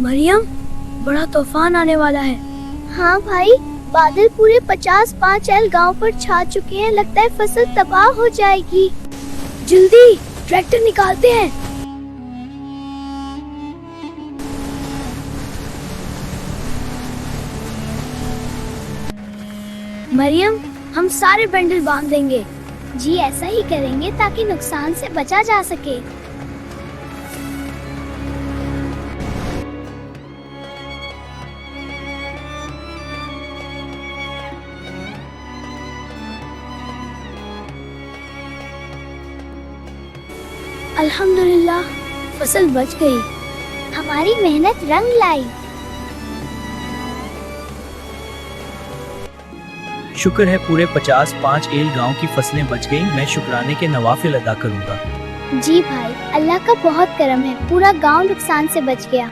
मरियम, बड़ा तूफान आने वाला है। हाँ भाई, बादल पूरे 50 एल गांव पर छा चुके हैं। लगता है फसल तबाह हो जाएगी। जल्दी ट्रैक्टर निकालते हैं। मरियम, हम सारे बंडल बांध देंगे। जी ऐसा ही करेंगे ताकि नुकसान से बचा जा सके। अल्हम्दुलिल्लाह, फसल बच गई। हमारी मेहनत रंग लाई। शुक्र है पूरे 55 एल गांव की फसलें बच गईं। मैं शुक्राने के नवाफिल अदा करूंगा। जी भाई, अल्लाह का बहुत करम है, पूरा गांव नुकसान से बच गया।